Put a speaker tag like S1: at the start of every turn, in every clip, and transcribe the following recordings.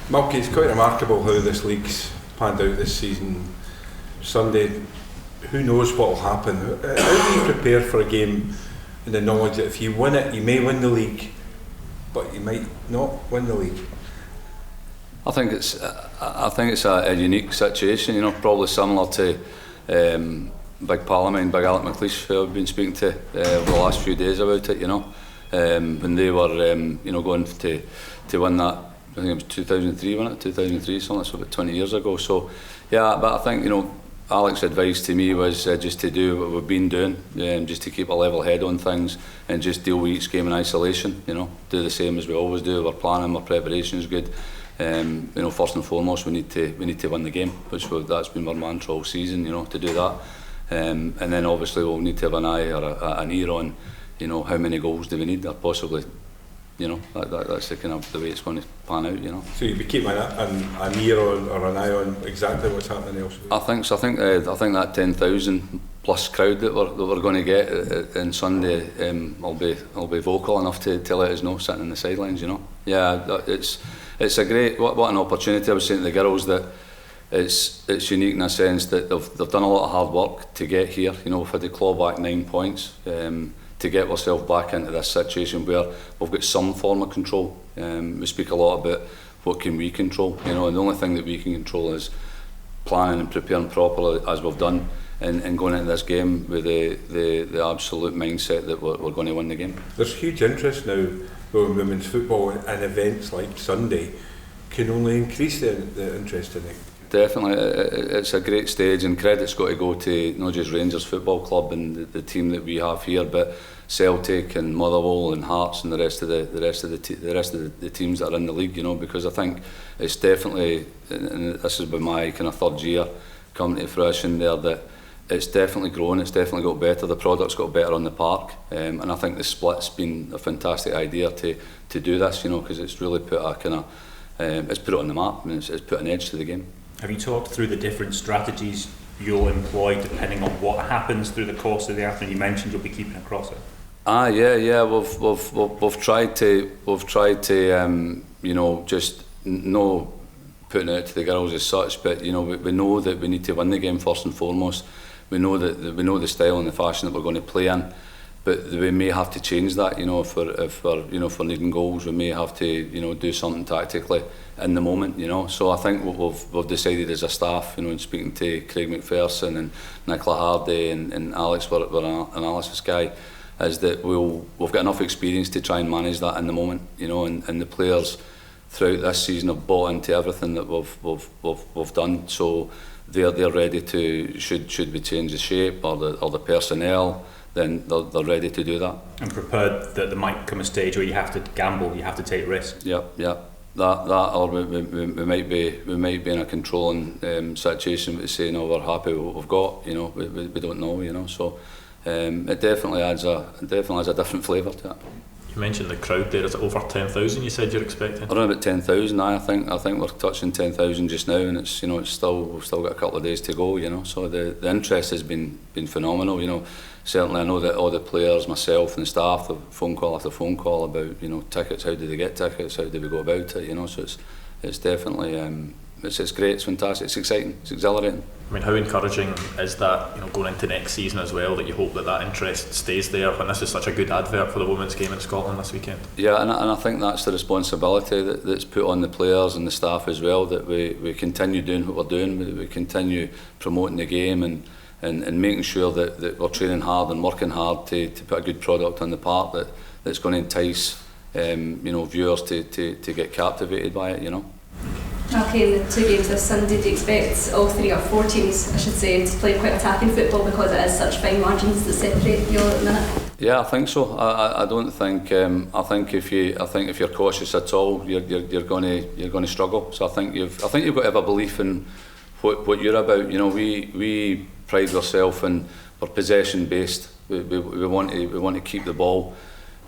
S1: Malky, it's quite remarkable how this league's panned out this season. Sunday, who knows what will happen? How do you prepare for a game in the knowledge that if you win it, you may win the league, but you might not win the league?
S2: I think it's a unique situation. Probably similar to Big Parliament, Big Alec McLeish, who I've been speaking to over the last few days about it. When they were going to win that. I think it was 2003, wasn't it? 2003, something. So about 20 years ago. So yeah, but I think Alec's advice to me was just to do what we've been doing, just to keep a level head on things and just deal with each game in isolation. Do the same as we always do. We're planning, our preparation is good. First and foremost, we need to win the game, that's been our mantra all season. To do that, and then obviously we'll need to have an eye or an ear on, how many goals do we need, or possibly, that's the kind of the way it's going to pan out. So
S1: you'll be keeping an ear on or an eye on exactly what's happening elsewhere.
S2: I think so. I think that 10,000 plus crowd that we're going to get on Sunday will be vocal enough to let us know, sitting in the sidelines. Yeah, it's a great, what an opportunity. I was saying to the girls that it's unique in a sense that they've done a lot of hard work to get here. We've had to claw back 9 points to get ourselves back into this situation where we've got some form of control. We speak a lot about what can we control, and the only thing that we can control is planning and preparing properly as we've done, and going into this game with the absolute mindset that we're going to win the game.
S1: There's huge interest now in women's football, and events like Sunday can only increase the interest in it.
S2: Definitely, it's a great stage, and credit's got to go to not just Rangers Football Club and the team that we have here, but Celtic and Motherwell and Hearts and the rest of the teams that are in the league. Because I think it's definitely, and this has been my kind of third year coming to fruition there, that it's definitely grown. It's definitely got better. The product's got better on the park, and I think the split's been a fantastic idea to do this. Because it's really put a kind of it's put it on the map, and it's put an edge to the game.
S3: Have you talked through the different strategies you'll employ depending on what happens through the course of the afternoon? You mentioned you'll be keeping a crosser.
S2: Yeah. We've tried to just no putting it out to the girls as such, but we know that we need to win the game first and foremost. We know the style and the fashion that we're going to play in, but we may have to change that. If we're needing goals, we may have to do something tactically in the moment. So I think what we've decided as a staff, in speaking to Craig McPherson and Nicola Hardy and Alex, we're an analysis guy, is that we've got enough experience to try and manage that in the moment. And the players throughout this season have bought into everything that we've done. So they're ready to, should we change the shape or the personnel, then they're ready to do that.
S3: And prepared that there might come a stage where you have to gamble, you have to take risks.
S2: Yeah. That or we might be in a controlling situation, but saying, "No, we're happy with what we've got." We don't know. So it definitely adds a different flavour to it.
S4: You mentioned the crowd there. Is it over 10,000? You said you're expecting.
S2: Around about 10,000. I think we're touching 10,000 just now, and it's we've still got a couple of days to go. So the interest has been phenomenal. Certainly I know that all the players, myself and the staff, have phone call after phone call about tickets. How do they get tickets? How do we go about it? So it's definitely it's great. It's fantastic. It's exciting. It's exhilarating.
S4: I mean, how encouraging is that, going into next season as well, that you hope that interest stays there when this is such a good advert for the women's game in Scotland this weekend? Yeah, and I think that's the responsibility that's put on the players and the staff as well, that we continue doing what we're doing, we continue promoting the game and making sure that we're training hard and working hard to put a good product on the park that's going to entice viewers to get captivated by it.
S5: Okay, in the 2 games this Sunday, do you expect all 3 or 4 teams, I should say, to play quite attacking football because it is such fine margins that separate you all at the minute?
S2: Yeah, I think so. I don't think. I think if you're cautious at all, you're going to struggle. So I think you've got to have a belief in what you're about. We pride ourselves and we're possession based. We want to keep the ball,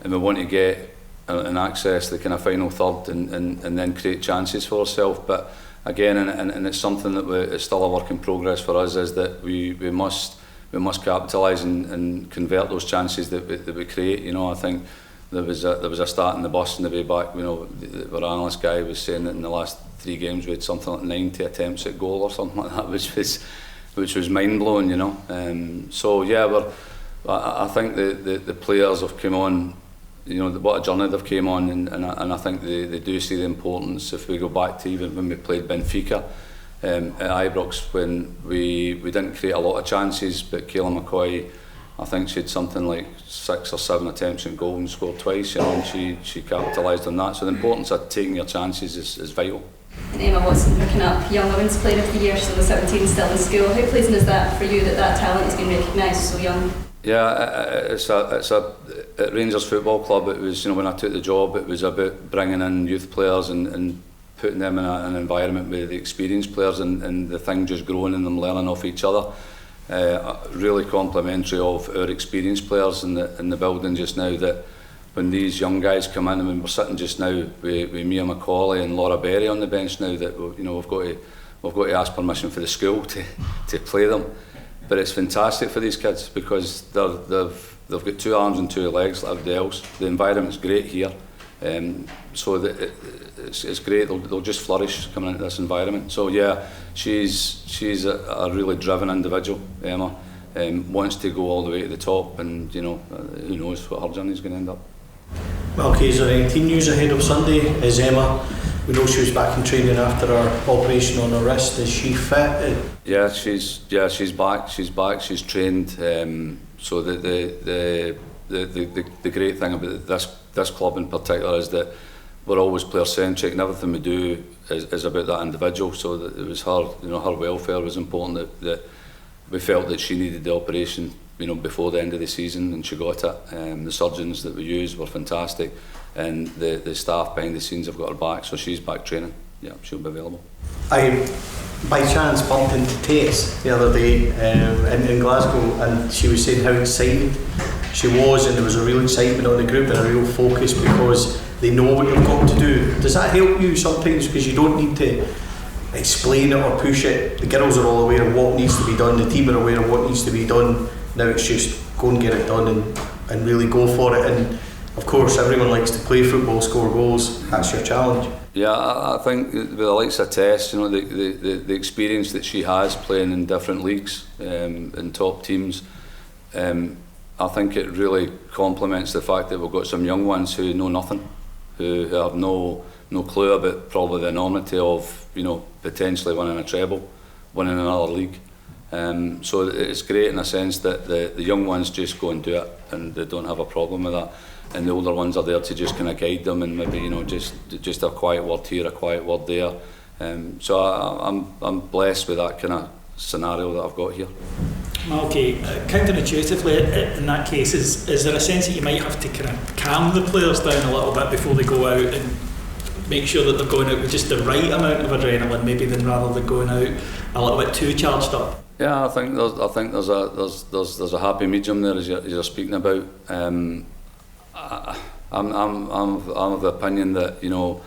S2: and we want to get and access the kind of final third and then create chances for ourselves. But again, and it's something that it's still a work in progress for us, is that we must capitalise and convert those chances that we create. I think there was a start in the bus on the way back. You know, our analyst guy was saying that in the last 3 games we had something like 90 attempts at goal or something like that, which was mind blowing. You know, so yeah, I think the players have come on. You know, what a journey they've came on, and I think they do see the importance. If we go back to even when we played Benfica at Ibrox, when we didn't create a lot of chances, but Kayla McCoy, I think she had something like 6 or 7 attempts at goal and scored twice, you know, and she capitalised on that. So the importance of taking your chances is vital.
S5: And Emma Watson picking up Young Women's Player of the Year, so the 17 still in school. How pleasing is that for you that talent has been recognised so young?
S2: Yeah, at Rangers Football Club, it was, you know, when I took the job, it was about bringing in youth players and putting them in an environment with the experienced players and the thing just growing and them learning off each other. Really complimentary of our experienced players in the building just now, that when these young guys come in, I mean, we're sitting just now with Mia McCauley and Laura Berry on the bench now, that, you know, we've got to ask permission for the school to play them. But it's fantastic for these kids because they've got 2 arms and 2 legs like everybody else. The environment's great here, so it's great. They'll just flourish coming into this environment. So yeah, she's a really driven individual, Emma. Wants to go all the way to the top, and you know, who knows what her journey's going to end up.
S6: Malky, is there any team news ahead of Sunday? Is Emma, we know she was back in training after her operation on her wrist. Is she fit?
S2: Yeah, she's back. She's trained. So the great thing about this club in particular is that we're always player centric, and everything we do is about that individual. So that it was her, you know, her welfare was important. That we felt that she needed the operation, you know, before the end of the season, and she got it. The surgeons that we used were fantastic, and the staff behind the scenes have got her back, so she's back training. Yeah, she'll be available.
S6: I, by chance, bumped into Tess the other day in Glasgow, and she was saying how excited she was, and there was a real excitement on the group and a real focus because they know what they've got to do. Does that help you sometimes, because you don't need to explain it or push it? The girls are all aware of what needs to be done, the team are aware of what needs to be done. Now it's just go and get it done and really go for it. And of course everyone likes to play football, score goals. That's your challenge. Yeah,
S2: I think with the likes of Tess, you know, the experience that she has playing in different leagues, in top teams, I think it really complements the fact that we've got some young ones who know nothing, who have no clue about probably the enormity of, you know, potentially winning a treble, winning another league. So it's great in a sense that the young ones just go and do it, and they don't have a problem with that. And the older ones are there to just kind of guide them, and maybe, you know, just a quiet word here, a quiet word there. So I'm blessed with that kind of scenario that I've got here.
S7: Malky, counterintuitively in that case, is there a sense that you might have to kind of calm the players down a little bit before they go out and make sure that they're going out with just the right amount of adrenaline, maybe rather than going out a little bit too charged up?
S2: Yeah, I think there's a happy medium there as you're speaking about. I'm of the opinion that, you know,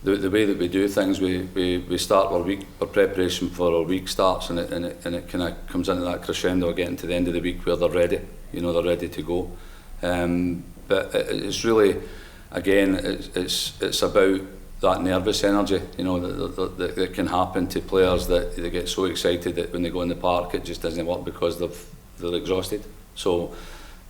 S2: the way that we do things, we start our week, our preparation for our week starts, and it kind of comes into that crescendo getting to the end of the week where they're ready, you know, they're ready to go. But it's really, again, it's about that nervous energy, you know, that can happen to players, that they get so excited that when they go in the park it just doesn't work because they're exhausted. So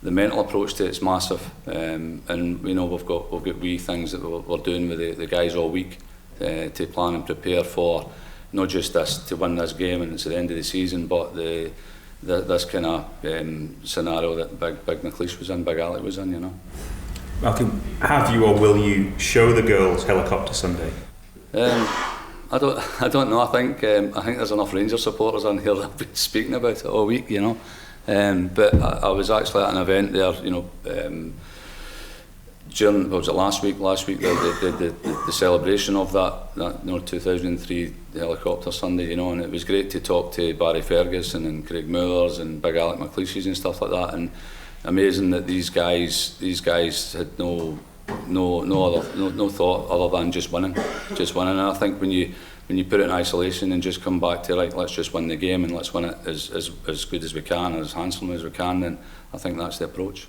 S2: the mental approach to it's massive, and you know, we've got wee things that we're doing with the guys all week to plan and prepare for not just this, to win this game and it's at the end of the season, but this kind of scenario that Big McLeish was in, Big Alec was in, you know.
S3: Malky, have you or will you show the girls Helicopter Sunday?
S2: I don't know. I think there's enough Rangers supporters in here that have been speaking about it all week, you know. But I was actually at an event there, you know, during, what was it, last week the celebration of that, you know, 2003 Helicopter Sunday, you know, and it was great to talk to Barry Ferguson and Craig Moores and Big Alec McLeish and stuff like that, and amazing that these guys had no thought other than just winning. And I think when you put it in isolation and just come back to, right, let's just win the game and let's win it as good as we can, as handsomely as we can, then I think that's the approach.